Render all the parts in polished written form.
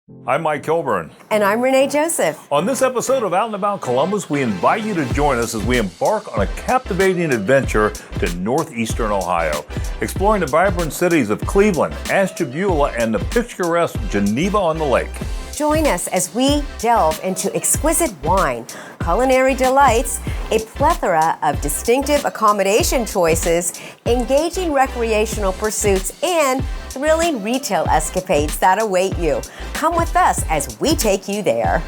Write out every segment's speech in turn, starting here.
I'm Mike Kilburn. And I'm Renee Joseph. On this episode of Out and About Columbus, we invite you to join us as we embark on a captivating adventure to northeastern Ohio, exploring the vibrant cities of Cleveland, Ashtabula, and the picturesque Geneva on the Lake. Join us as we delve into exquisite wine, culinary delights, a plethora of distinctive accommodation choices, engaging recreational pursuits, and thrilling retail escapades that await you. Come with us as we take you there.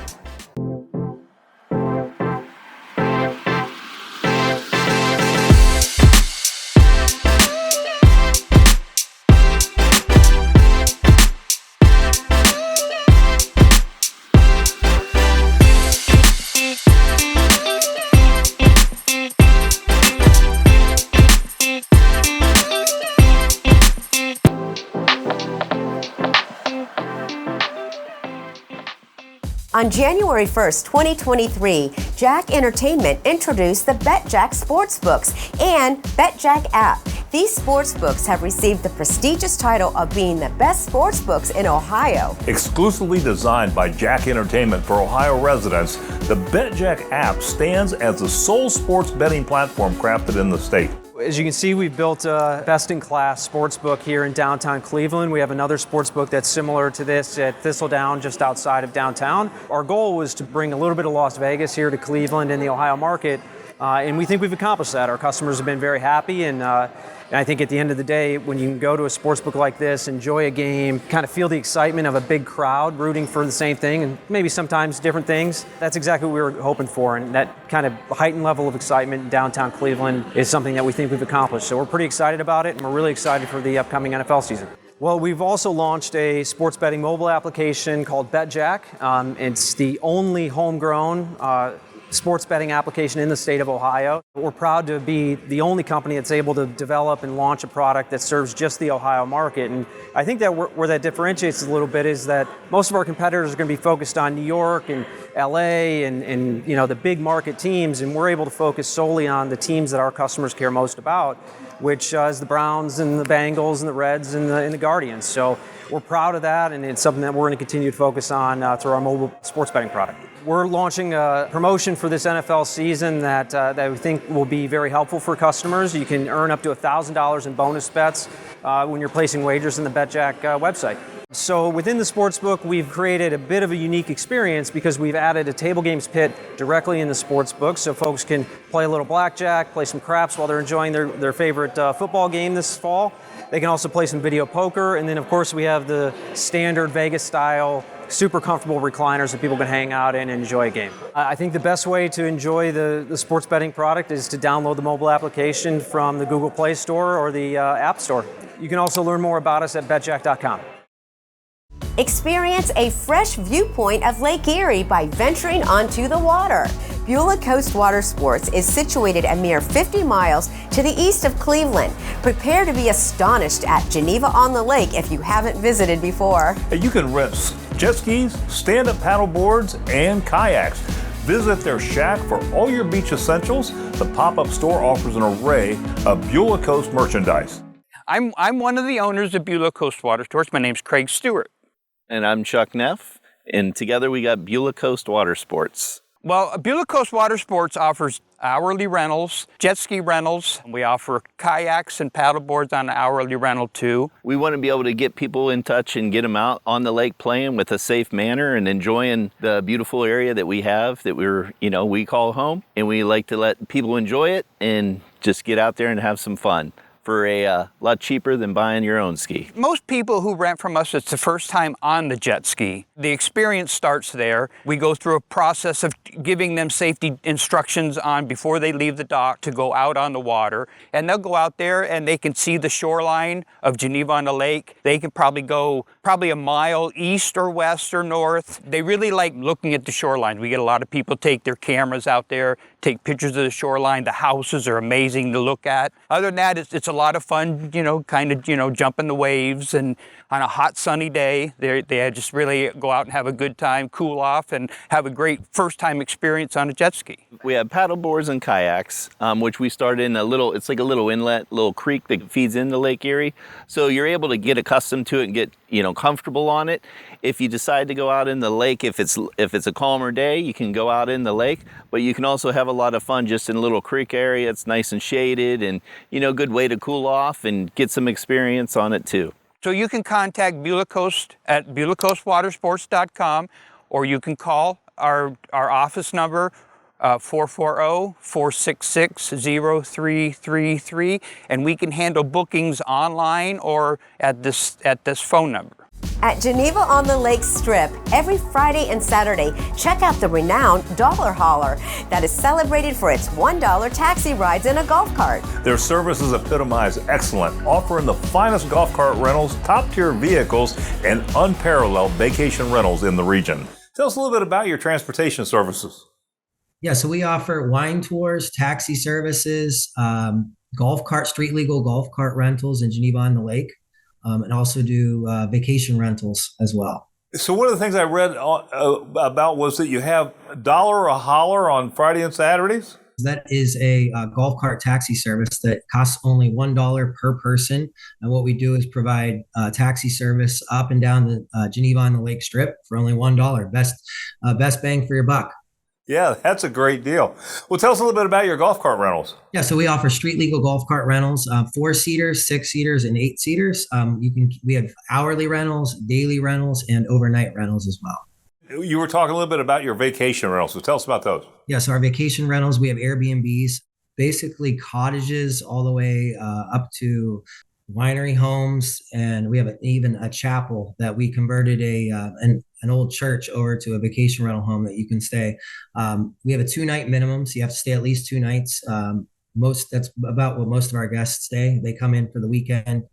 On January 1st, 2023, Jack Entertainment introduced the BetJack Sportsbooks and BetJack app. These sportsbooks have received the prestigious title of being the best sportsbooks in Ohio. Exclusively designed by Jack Entertainment for Ohio residents, the BetJack app stands as the sole sports betting platform crafted in the state. As you can see, we've built a best-in-class sportsbook here in downtown Cleveland. We have another sportsbook that's similar to this at Thistledown, just outside of downtown. Our goal was to bring a little bit of Las Vegas here to Cleveland and the Ohio market, and we think we've accomplished that. Our customers have been very happy, and I think at the end of the day, when you can go to a sportsbook like this, enjoy a game, kind of feel the excitement of a big crowd rooting for the same thing, and maybe sometimes different things, that's exactly what we were hoping for. And that kind of heightened level of excitement in downtown Cleveland is something that we think we've accomplished. So we're pretty excited about it, and we're really excited for the upcoming NFL season. Well, we've also launched a sports betting mobile application called BetJack. It's the only homegrown sports betting application in the state of Ohio. We're proud to be the only company that's able to develop and launch a product that serves just the Ohio market. And I think that where that differentiates a little bit is that most of our competitors are going to be focused on New York and LA and you know, the big market teams, and we're able to focus solely on the teams that our customers care most about, which is the Browns and the Bengals and the Reds and the Guardians. So we're proud of that, and it's something that we're going to continue to focus on through our mobile sports betting product. We're launching a promotion for this NFL season that we think will be very helpful for customers. You can earn up to $1,000 in bonus bets when you're placing wagers in the BetJack website. So within the sportsbook, we've created a bit of a unique experience because we've added a table games pit directly in the sportsbook, so folks can play a little blackjack, play some craps while they're enjoying their favorite football game this fall. They can also play some video poker, and then of course we have the standard Vegas-style super comfortable recliners that people can hang out in and enjoy a game. I think the best way to enjoy the sports betting product is to download the mobile application from the Google Play Store or the App Store. You can also learn more about us at betjack.com. Experience a fresh viewpoint of Lake Erie by venturing onto the water. Beulah Coast Water Sports is situated a mere 50 miles to the east of Cleveland. Prepare to be astonished at Geneva on the Lake if you haven't visited before. You can rent jet skis, stand-up paddle boards, and kayaks. Visit their shack for all your beach essentials. The pop-up store offers an array of Beulah Coast merchandise. I'm one of the owners of Beulah Coast Water Sports. My name's Craig Stewart. And I'm Chuck Neff, and together we got Beulah Coast Water Sports. Well, Beulah Coast Water Sports offers hourly rentals, jet ski rentals. We offer kayaks and paddle boards on hourly rental too. We want to be able to get people in touch and get them out on the lake playing with a safe manner and enjoying the beautiful area that we have that we call home. And we like to let people enjoy it and just get out there and have some fun for a lot cheaper than buying your own ski. Most people who rent from us, it's the first time on the jet ski. The experience starts there. We go through a process of giving them safety instructions on before they leave the dock to go out on the water. And they'll go out there and they can see the shoreline of Geneva on the Lake. They can probably go a mile east or west or north. They really like looking at the shoreline. We get a lot of people take their cameras out there, take pictures of the shoreline. The houses are amazing to look at. Other than that, it's a lot of fun, jumping the waves. And on a hot sunny day, they just really go out and have a good time, cool off, and have a great first-time experience on a jet ski. We have paddle boards and kayaks, which we started in it's like a little inlet, little creek that feeds into Lake Erie. So you're able to get accustomed to it and get, comfortable on it. if you decide to go out in the lake, if it's a calmer day, you can go out in the lake, but you can also have a lot of fun just in a little creek area. It's nice and shaded, and good way to cool off and get some experience on it too. So you can contact Beulah Coast at BeulahCoastWatersports.com, or you can call our office number, 440-466-0333, and we can handle bookings online or at this phone number. At Geneva on the Lake Strip, every Friday and Saturday, check out the renowned Dollar Hauler that is celebrated for its $1 taxi rides in a golf cart. Their services epitomize excellent, offering the finest golf cart rentals, top-tier vehicles, and unparalleled vacation rentals in the region. Tell us a little bit about your transportation services. Yeah, so we offer wine tours, taxi services, golf cart, street legal golf cart rentals in Geneva on the Lake, and also do vacation rentals as well. So one of the things I read about was that you have Dollar a Holler on Friday and Saturdays? That is a golf cart taxi service that costs only $1 per person. And what we do is provide taxi service up and down the Geneva on the Lake Strip for only $1. Best bang for your buck. Yeah, that's a great deal. Well, tell us a little bit about your golf cart rentals. Yeah, so we offer street legal golf cart rentals, 4-seaters, 6-seaters, and 8-seaters. We have hourly rentals, daily rentals, and overnight rentals as well. You were talking a little bit about your vacation rentals, so tell us about those. Yeah, so our vacation rentals, we have Airbnbs, basically cottages all the way up to winery homes, and we have even a chapel that we converted an old church over to a vacation rental home that you can stay. We have a 2-night minimum, so you have to stay at least 2 nights. That's about what most of our guests stay. They come in for the weekend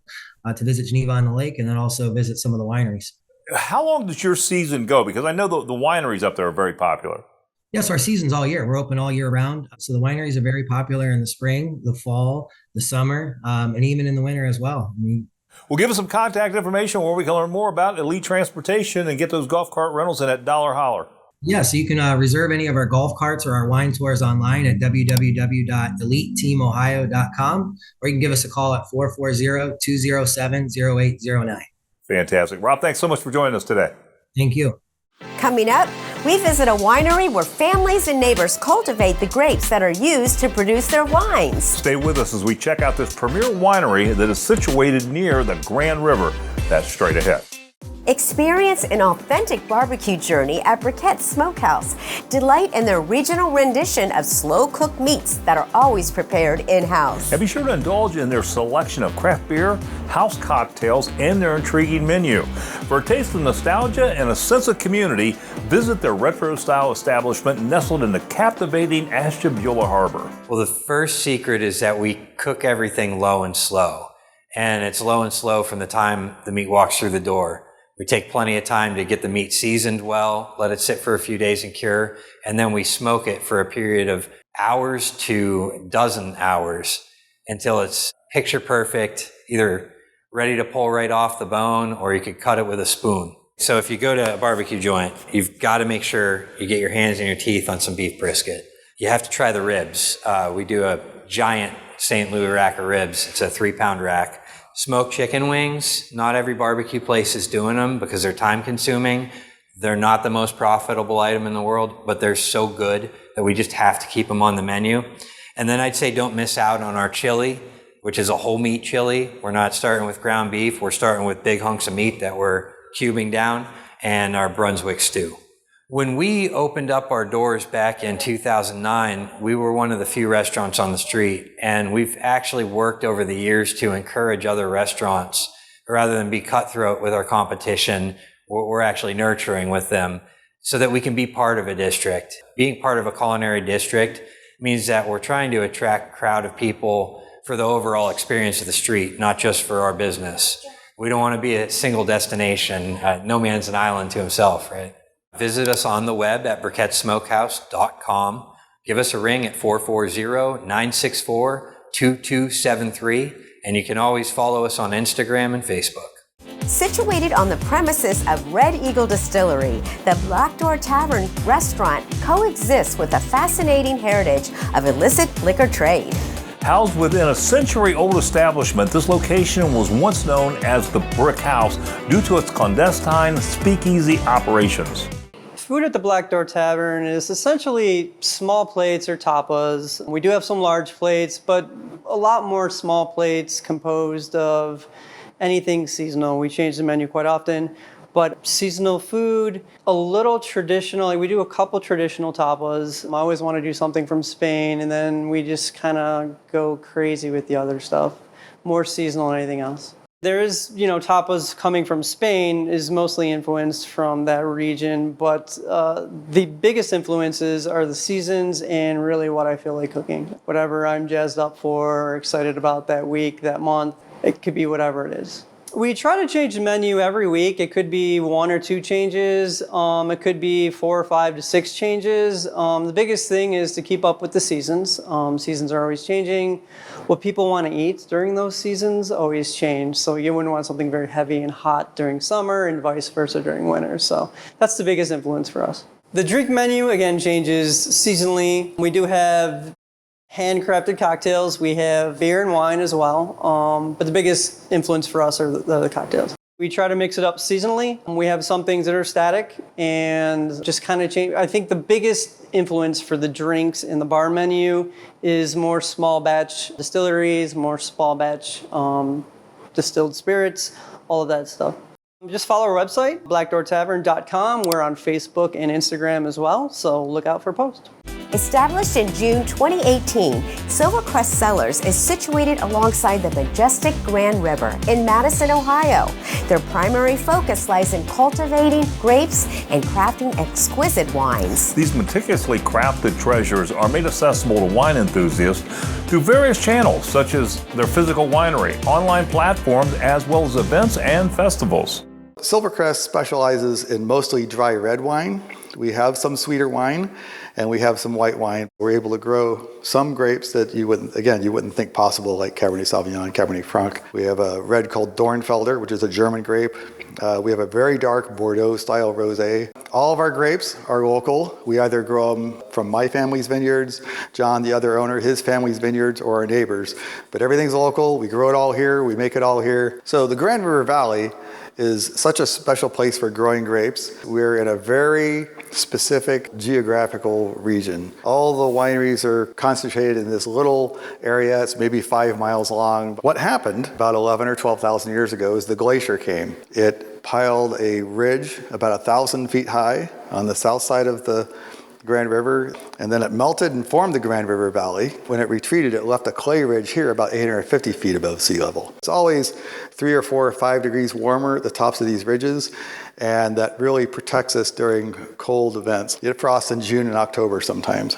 to visit Geneva on the Lake, and then also visit some of the wineries. How long does your season go? Because I know the wineries up there are very popular. Yes, our season's all year. We're open all year round. So the wineries are very popular in the spring, the fall, the summer, and even in the winter as well. Well, give us some contact information where we can learn more about Elite Transportation and get those golf cart rentals in at Dollar Holler. Yeah, so you can reserve any of our golf carts or our wine tours online at www.eliteteamohio.com, or you can give us a call at 440-207-0809. Fantastic. Rob, thanks so much for joining us today. Thank you. Coming up, we visit a winery where families and neighbors cultivate the grapes that are used to produce their wines. Stay with us as we check out this premier winery that is situated near the Grand River. That's straight ahead. Experience an authentic barbecue journey at Briquette Smokehouse. Delight in their regional rendition of slow-cooked meats that are always prepared in-house. And be sure to indulge in their selection of craft beer, house cocktails, and their intriguing menu. For a taste of nostalgia and a sense of community, visit their retro-style establishment nestled in the captivating Ashtabula Harbor. Well, the first secret is that we cook everything low and slow. And it's low and slow from the time the meat walks through the door. We take plenty of time to get the meat seasoned well, let it sit for a few days and cure, and then we smoke it for a period of hours to dozen hours until it's picture perfect, either ready to pull right off the bone, or you could cut it with a spoon. So if you go to a barbecue joint, you've got to make sure you get your hands and your teeth on some beef brisket. You have to try the ribs. We do a giant St. Louis rack of ribs. It's a 3-pound rack. Smoked chicken wings, not every barbecue place is doing them because they're time consuming. They're not the most profitable item in the world, but they're so good that we just have to keep them on the menu. And then I'd say don't miss out on our chili, which is a whole meat chili. We're not starting with ground beef. We're starting with big hunks of meat that we're cubing down, and our Brunswick stew. When we opened up our doors back in 2009, we were one of the few restaurants on the street, and we've actually worked over the years to encourage other restaurants. Rather than be cutthroat with our competition, we're actually nurturing with them so that we can be part of a district. Being part of a culinary district means that we're trying to attract a crowd of people for the overall experience of the street, not just for our business. We don't want to be a single destination. No man's an island to himself, right? Visit us on the web at briquettesmokehouse.com. Give us a ring at 440-964-2273. And you can always follow us on Instagram and Facebook. Situated on the premises of Red Eagle Distillery, the Black Door Tavern restaurant coexists with a fascinating heritage of illicit liquor trade. Housed within a century-old establishment, this location was once known as the Brick House due to its clandestine speakeasy operations. Food at the Black Door Tavern is essentially small plates or tapas. We do have some large plates, but a lot more small plates composed of anything seasonal. We change the menu quite often, but seasonal food, a little traditional. Like we do a couple traditional tapas. I always want to do something from Spain, and then we just kind of go crazy with the other stuff. More seasonal than anything else. There is, tapas coming from Spain is mostly influenced from that region, but the biggest influences are the seasons and really what I feel like cooking. Whatever I'm jazzed up for or excited about that week, that month, it could be whatever it is. We try to change the menu every week. It could be 1 or 2 changes. It could be 4 or 5 to 6 changes. The biggest thing is to keep up with the seasons. Seasons are always changing. What people want to eat during those seasons always change. So you wouldn't want something very heavy and hot during summer and vice versa during winter. So that's the biggest influence for us. The drink menu, again, changes seasonally. We do have handcrafted cocktails. We have beer and wine as well. But the biggest influence for us are the cocktails. We try to mix it up seasonally. We have some things that are static and just kind of change. I think the biggest influence for the drinks in the bar menu is more small batch distilleries, more small batch distilled spirits, all of that stuff. Just follow our website, blackdoortavern.com. We're on Facebook and Instagram as well, so look out for posts. Established in June 2018, Silvercrest Cellars is situated alongside the majestic Grand River in Madison, Ohio. Their primary focus lies in cultivating grapes and crafting exquisite wines. These meticulously crafted treasures are made accessible to wine enthusiasts through various channels, such as their physical winery, online platforms, as well as events and festivals. Silvercrest specializes in mostly dry red wine. We have some sweeter wine, and we have some white wine. We're able to grow some grapes that you wouldn't think possible, like Cabernet Sauvignon, Cabernet Franc. We have a red called Dornfelder, which is a German grape. We have a very dark Bordeaux-style rosé. All of our grapes are local. We either grow them from my family's vineyards, John, the other owner, his family's vineyards, or our neighbors. But everything's local. We grow it all here. We make it all here. So the Grand River Valley is such a special place for growing grapes. We're in a very specific geographical region. All the wineries are concentrated in this little area. It's maybe 5 miles long. What happened about 11 or 12,000 years ago is the glacier came. It piled a ridge about 1,000 feet high on the south side of the Grand River, and then it melted and formed the Grand River Valley. When it retreated, it left a clay ridge here about 850 feet above sea level. It's always 3 or 4 or 5 degrees warmer at the tops of these ridges, and that really protects us during cold events. You get frost in June and October sometimes.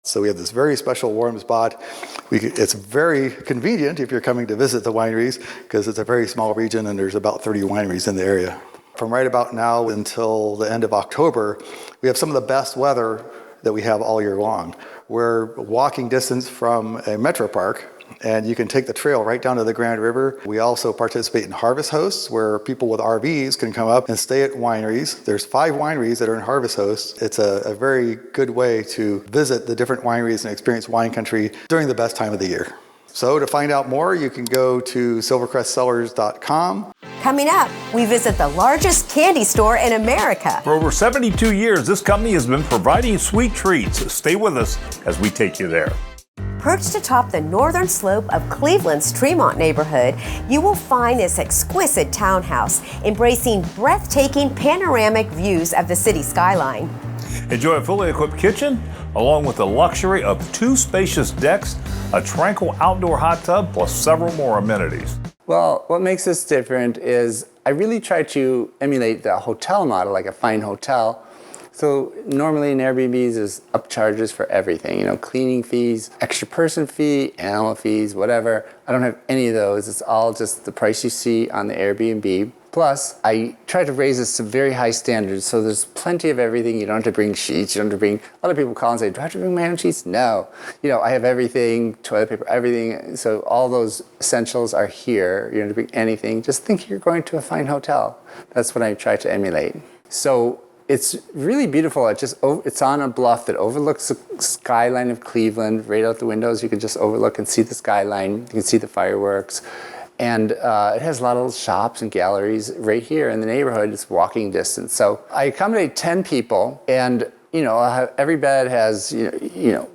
So we have this very special warm spot. It's very convenient if you're coming to visit the wineries, because it's a very small region and there's about 30 wineries in the area. From right about now until the end of October, we have some of the best weather that we have all year long. We're walking distance from a metro park, and you can take the trail right down to the Grand River. We also participate in harvest hosts, where people with RVs can come up and stay at wineries. There's 5 wineries that are in harvest hosts. It's a very good way to visit the different wineries and experience wine country during the best time of the year. So to find out more, you can go to silvercrestcellars.com. Coming up, we visit the largest candy store in America. For over 72 years, this company has been providing sweet treats. Stay with us as we take you there. Perched atop the northern slope of Cleveland's Tremont neighborhood, you will find this exquisite townhouse embracing breathtaking panoramic views of the city skyline. Enjoy a fully equipped kitchen, along with the luxury of 2 spacious decks, a tranquil outdoor hot tub, plus several more amenities. Well, what makes this different is I really try to emulate the hotel model, like a fine hotel. So normally in Airbnbs there's upcharges for everything, cleaning fees, extra person fee, animal fees, whatever. I don't have any of those. It's all just the price you see on the Airbnb. Plus, I try to raise this to very high standards, so there's plenty of everything. You don't have to bring sheets. You don't have to bring. A lot of people call and say, "Do I have to bring my own sheets?" No, I have everything, toilet paper, everything. So all those essentials are here. You don't have to bring anything. Just think you're going to a fine hotel. That's what I try to emulate. So it's really beautiful. It's on a bluff that overlooks the skyline of Cleveland. Right out the windows, you can just overlook and see the skyline. You can see the fireworks. And it has a lot of shops and galleries right here in the neighborhood. It's walking distance. So I accommodate 10 people, and every bed has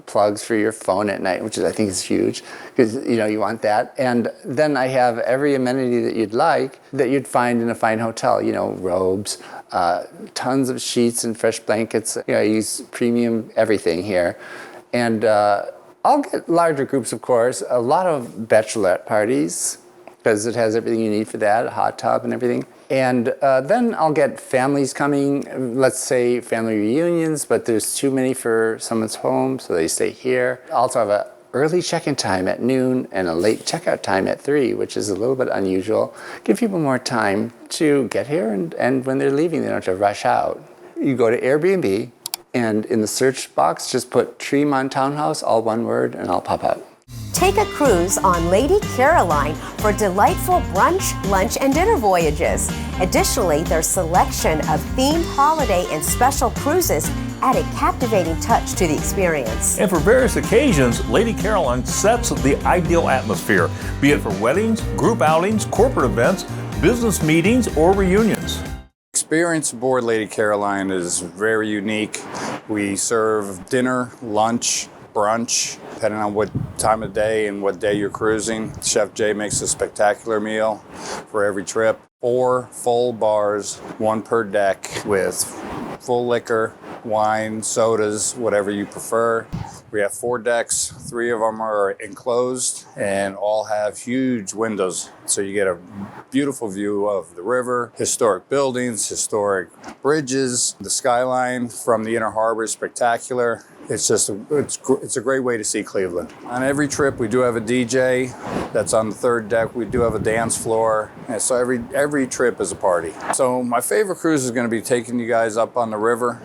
plugs for your phone at night, which I think is huge, because you want that. And then I have every amenity that you'd like that you'd find in a fine hotel. Robes, tons of sheets and fresh blankets. I use premium everything here, and I'll get larger groups, of course. A lot of bachelorette parties, because it has everything you need for that, a hot tub and everything. And then I'll get families coming, let's say family reunions, but there's too many for someone's home, so they stay here. I also have an early check-in time at noon and a late checkout time at 3, which is a little bit unusual. Give people more time to get here, and when they're leaving, they don't have to rush out. You go to Airbnb, and in the search box, just put Tremont Townhouse, all one word, and I'll pop up. Take a cruise on Lady Caroline for delightful brunch, lunch, and dinner voyages. Additionally, their selection of themed holiday and special cruises add a captivating touch to the experience. And for various occasions, Lady Caroline sets the ideal atmosphere, be it for weddings, group outings, corporate events, business meetings, or reunions. Experience aboard Lady Caroline is very unique. We serve dinner, lunch, brunch, depending on what time of day and what day you're cruising. Chef Jay makes a spectacular meal for every trip. 4 full bars, 1 per deck, with full liquor, wine, sodas, whatever you prefer. We have 4 decks, 3 of them are enclosed and all have huge windows. So you get a beautiful view of the river, historic buildings, historic bridges. The skyline from the Inner Harbor is spectacular. It's a great way to see Cleveland. On every trip, we do have a DJ that's on the 3rd deck. We do have a dance floor, and so every trip is a party. So my favorite cruise is going to be taking you guys up on the river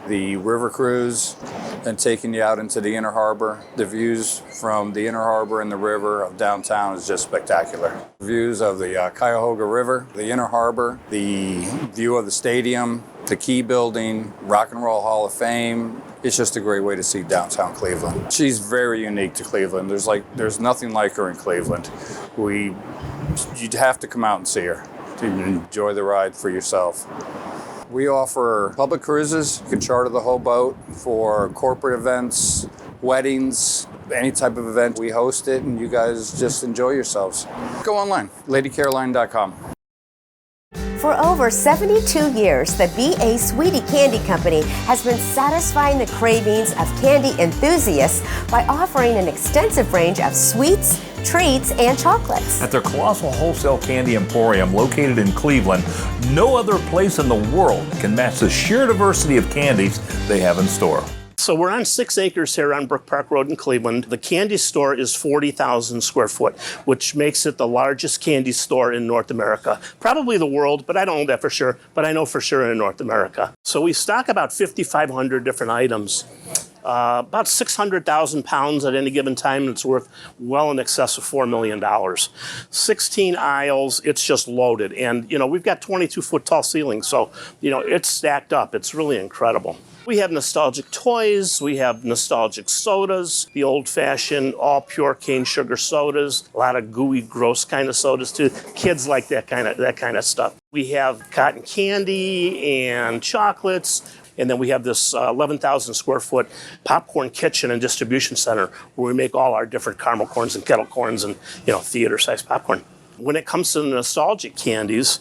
cruise, and taking you out into the Inner Harbor. The views from the Inner Harbor and the river of downtown is just spectacular. Views of the Cuyahoga River, the Inner Harbor, the view of the stadium, the Key Building, Rock and Roll Hall of Fame. It's just a great way to see downtown Cleveland. She's very unique to Cleveland. There's nothing like her in Cleveland. You'd have to come out and see her to enjoy the ride for yourself. We offer public cruises. You can charter the whole boat for corporate events, weddings, any type of event. We host it, and you guys just enjoy yourselves. Go online, ladycaroline.com. For over 72 years, the B.A. Sweetie Candy Company has been satisfying the cravings of candy enthusiasts by offering an extensive range of sweets, treats, and chocolates. At their colossal wholesale candy emporium located in Cleveland, no other place in the world can match the sheer diversity of candies they have in store. So we're on 6 acres here on Brook Park Road in Cleveland. The candy store is 40,000 square foot, which makes it the largest candy store in North America. Probably the world, but I don't know that for sure, but I know for sure in North America. So we stock about 5,500 different items. About 600,000 pounds at any given time. It's worth well in excess of $4 million. 16 aisles, it's just loaded. And, we've got 22-foot tall ceilings, so, it's stacked up. It's really incredible. We have nostalgic toys, we have nostalgic sodas, the old-fashioned, all pure cane sugar sodas, a lot of gooey, gross kind of sodas too. Kids like that kind of stuff. We have cotton candy and chocolates. And then we have this 11,000 square foot popcorn kitchen and distribution center where we make all our different caramel corns and kettle corns and, theater-sized popcorn. When it comes to the nostalgic candies,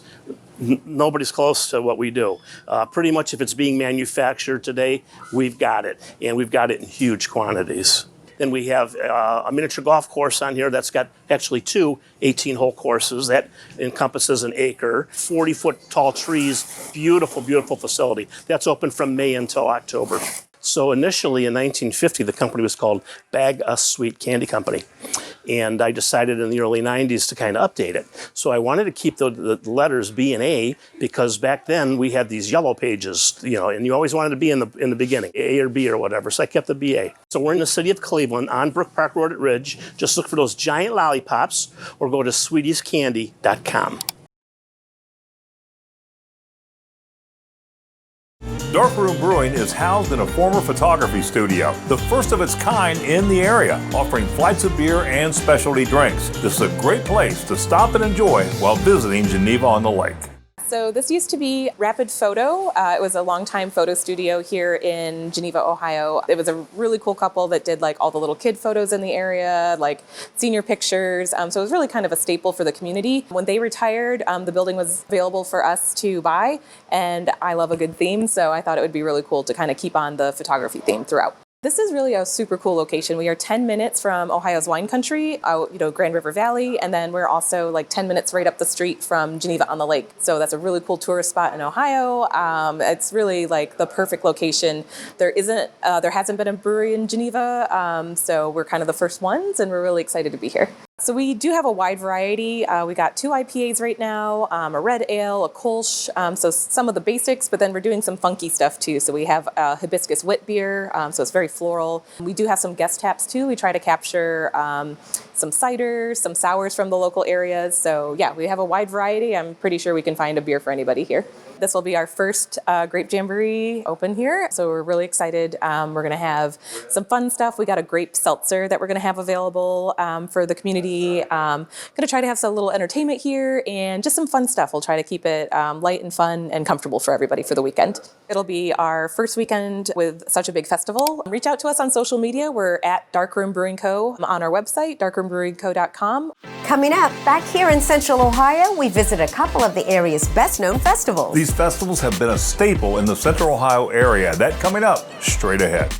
nobody's close to what we do. Pretty much if it's being manufactured today, we've got it. And we've got it in huge quantities. Then we have a miniature golf course on here that's got actually 2 18-hole courses. That encompasses an acre, 40-foot tall trees, beautiful, beautiful facility. That's open from May until October. So initially in 1950, the company was called Bag Us Sweet Candy Company. And I decided in the early 90s to kind of update it. So I wanted to keep the letters B and A because back then we had these yellow pages, and you always wanted to be in the beginning, A or B or whatever. So I kept the BA. So we're in the city of Cleveland on Brook Park Road at Ridge. Just look for those giant lollipops or go to sweetiescandy.com. Darkroom Brewing is housed in a former photography studio, the first of its kind in the area, offering flights of beer and specialty drinks. This is a great place to stop and enjoy while visiting Geneva on the Lake. So this used to be Rapid Photo. It was a longtime photo studio here in Geneva, Ohio. It was a really cool couple that did like all the little kid photos in the area, like senior pictures. So it was really kind of a staple for the community. When they retired, the building was available for us to buy, and I love a good theme, so I thought it would be really cool to kind of keep on the photography theme throughout. This is really a super cool location. We are 10 minutes from Ohio's wine country, Grand River Valley, and then we're also like 10 minutes right up the street from Geneva on the Lake. So that's a really cool tourist spot in Ohio. It's really like the perfect location. There hasn't been a brewery in Geneva, so we're kind of the first ones, and we're really excited to be here. So we do have a wide variety. We got 2 IPAs right now, a red ale, a Kolsch, so some of the basics, but then we're doing some funky stuff too. So we have a hibiscus wit beer, so it's very floral. We do have some guest taps too. We try to capture some ciders, some sours from the local areas. So yeah, we have a wide variety. I'm pretty sure we can find a beer for anybody here. This will be our first Grape Jamboree open here, so we're really excited. We're going to have some fun stuff. We got a grape seltzer that we're going to have available for the community. Going to try to have some little entertainment here and just some fun stuff. We'll try to keep it light and fun and comfortable for everybody for the weekend. It'll be our first weekend with such a big festival. Reach out to us on social media. We're at Darkroom Brewing Co. on our website, darkroombrewingco.com. Coming up, back here in Central Ohio, we visit a couple of the area's best-known festivals. These festivals have been a staple in the Central Ohio area. That coming up straight ahead.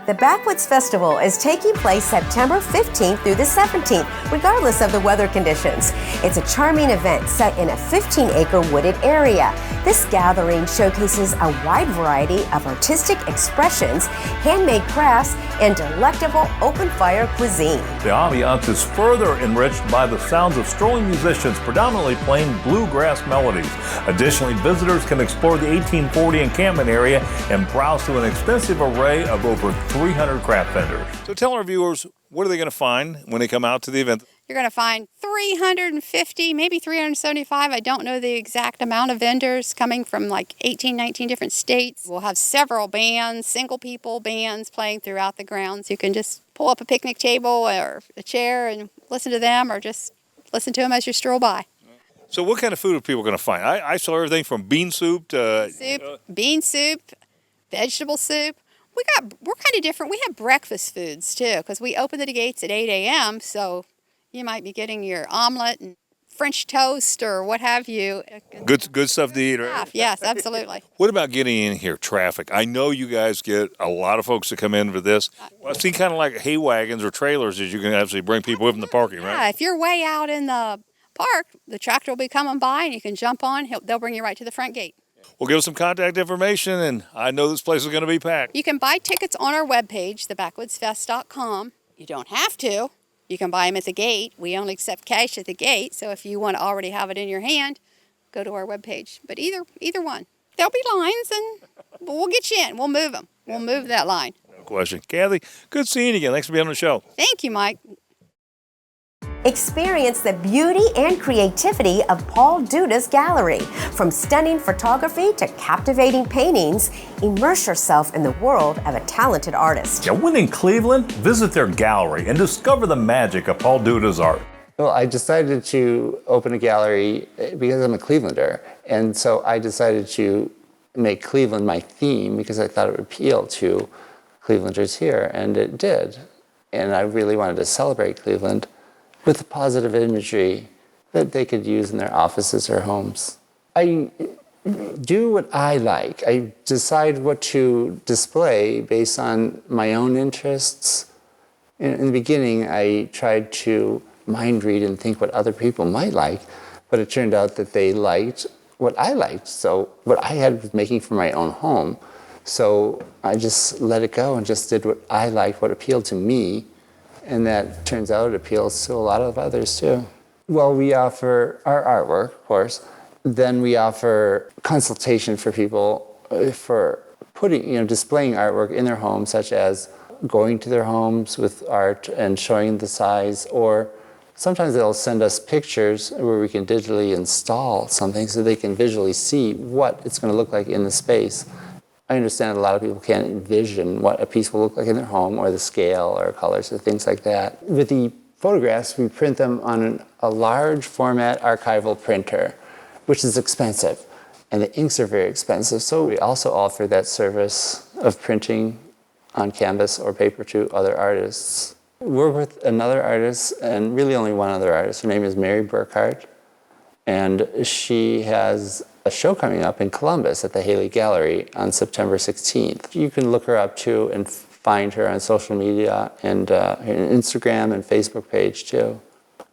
The Backwoods Festival is taking place September 15th through the 17th, regardless of the weather conditions. It's a charming event set in a 15-acre wooded area. This gathering showcases a wide variety of artistic expressions, handmade crafts, and delectable open-fire cuisine. The ambiance is further enriched by the sounds of strolling musicians predominantly playing bluegrass melodies. Additionally, visitors can explore the 1840 encampment area and browse through an extensive array of over 300 craft vendors. So tell our viewers, what are they going to find when they come out to the event? You're going to find 350, maybe 375. I don't know the exact amount of vendors coming from like 18, 19 different states. We'll have several bands, single people bands playing throughout the grounds. You can just pull up a picnic table or a chair and listen to them, or just listen to them as you stroll by. So what kind of food are people going to find? I saw everything from bean soup to... Bean soup, vegetable soup. We're kind of different. We have breakfast foods too, because we open the gates at 8 a.m. So you might be getting your omelet and French toast or what have you. Good stuff to eat, right? Yes, absolutely. What about getting in here? Traffic. I know you guys get a lot of folks that come in for this. I've seen kind of like hay wagons or trailers that you can actually bring people in the parking, right? Yeah, if you're way out in the park, the tractor will be coming by and you can jump on. They'll bring you right to the front gate. Well, give us some contact information, and I know this place is going to be packed. You can buy tickets on our webpage, thebackwoodsfest.com. You don't have to. You can buy them at the gate. We only accept cash at the gate, so if you want to already have it in your hand, go to our webpage. But either one. There'll be lines, and we'll get you in. We'll move them. We'll move that line. No question. Kathy, good seeing you again. Thanks for being on the show. Thank you, Mike. Experience the beauty and creativity of Paul Duda's gallery. From stunning photography to captivating paintings, immerse yourself in the world of a talented artist. Yeah, when in Cleveland, visit their gallery and discover the magic of Paul Duda's art. Well, I decided to open a gallery because I'm a Clevelander, and so I decided to make Cleveland my theme because I thought it would appeal to Clevelanders here, and it did. And I really wanted to celebrate Cleveland with the positive imagery that they could use in their offices or homes. I do what I like. I decide what to display based on my own interests. In the beginning, I tried to mind read and think what other people might like, but it turned out that they liked what I liked. So what I had was making for my own home. So I just let it go and just did what I liked, what appealed to me. And that turns out it appeals to a lot of others too. Well, we offer our artwork, of course. Then we offer consultation for people for displaying artwork in their homes, such as going to their homes with art and showing the size, or sometimes they'll send us pictures where we can digitally install something so they can visually see what it's going to look like in the space. I understand a lot of people can't envision what a piece will look like in their home, or the scale or colors or things like that. With the photographs, we print them on a large format archival printer, which is expensive, and the inks are very expensive. So we also offer that service of printing on canvas or paper to other artists. We're with another artist, and really only one other artist. Her name is Mary Burkhart, and she has a show coming up in Columbus at the Haley Gallery on September 16th. You can look her up too and find her on social media and her Instagram and Facebook page too.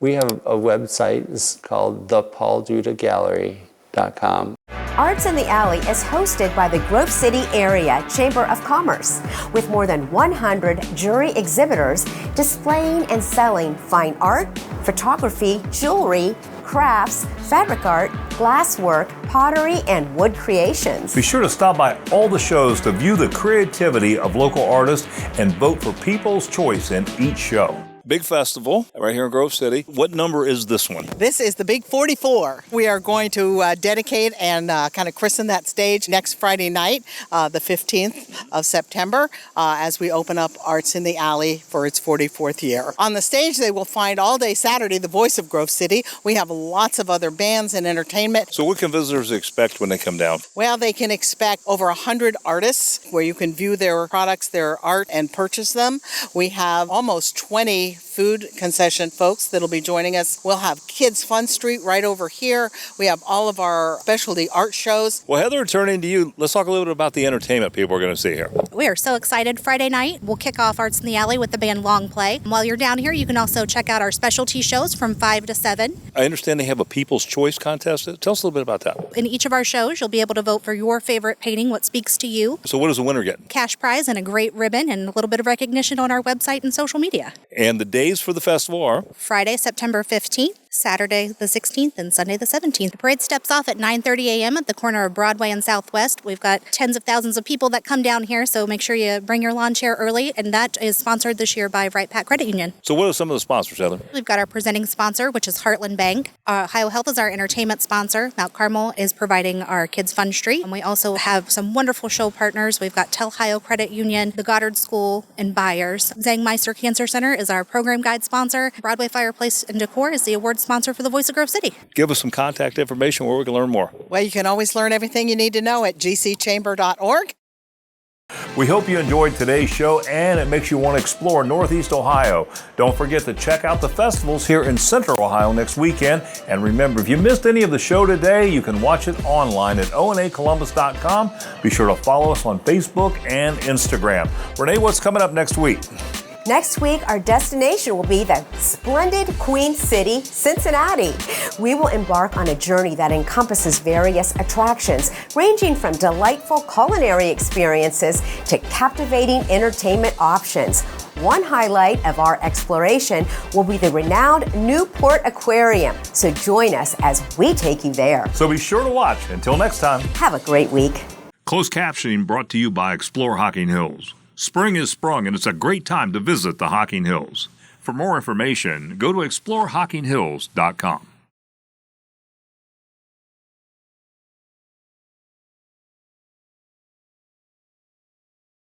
We have a website. It's called thepauldutagallery.com. Arts in the Alley is hosted by the Grove City Area Chamber of Commerce, with more than 100 jury exhibitors displaying and selling fine art, photography, jewelry, crafts, fabric art, glasswork, pottery, and wood creations. Be sure to stop by all the shows to view the creativity of local artists and vote for People's Choice in each show. Big festival right here in Grove City. What number is this one? This is the Big 44. We are going to dedicate and kind of christen that stage next Friday night, the 15th of September, as we open up Arts in the Alley for its 44th year. On the stage, they will find all day Saturday the voice of Grove City. We have lots of other bands and entertainment. So what can visitors expect when they come down? Well, they can expect over 100 artists where you can view their products, their art, and purchase them. We have almost 20 food concession folks that'll be joining us. We'll have Kids Fun Street right over here. We have all of our specialty art shows. Well, Heather, turning to you, let's talk a little bit about the entertainment people are going to see here. We are so excited. Friday night, we'll kick off Arts in the Alley with the band Long Play. While you're down here, you can also check out our specialty shows from 5 to 7. I understand they have a People's Choice contest. Tell us a little bit about that. In each of our shows, you'll be able to vote for your favorite painting, what speaks to you. So what does the winner get? Cash prize and a great ribbon and a little bit of recognition on our website and social media. And the days for the festival are? Friday, September 15th, Saturday the 16th, and Sunday the 17th. The parade steps off at 9:30 a.m. at the corner of Broadway and Southwest. We've got tens of thousands of people that come down here, so make sure you bring your lawn chair early, and that is sponsored this year by Wright Pat Credit Union. So what are some of the sponsors, Heather? We've got our presenting sponsor, which is Heartland Bank. Ohio Health is our entertainment sponsor. Mount Carmel is providing our Kids Fun Street. And we also have some wonderful show partners. We've got Ohio Credit Union, the Goddard School, and Byers. Zangmeister Cancer Center is our program guide sponsor. Broadway Fireplace and Decor is the award sponsor for the Voice of Grove City. Give us some contact information where we can learn more. Well, you can always learn everything you need to know at gcchamber.org. We hope you enjoyed today's show and it makes you want to explore Northeast Ohio. Don't forget to check out the festivals here in Central Ohio next weekend. And remember, if you missed any of the show today, you can watch it online at onacolumbus.com. Be sure to follow us on Facebook and Instagram. Renee, what's coming up next week? Next week, our destination will be the splendid Queen City, Cincinnati. We will embark on a journey that encompasses various attractions, ranging from delightful culinary experiences to captivating entertainment options. One highlight of our exploration will be the renowned Newport Aquarium. So join us as we take you there. So be sure to watch. Until next time. Have a great week. Closed captioning brought to you by Explore Hocking Hills. Spring is sprung and it's a great time to visit the Hocking Hills. For more information, go to exploreHockingHills.com.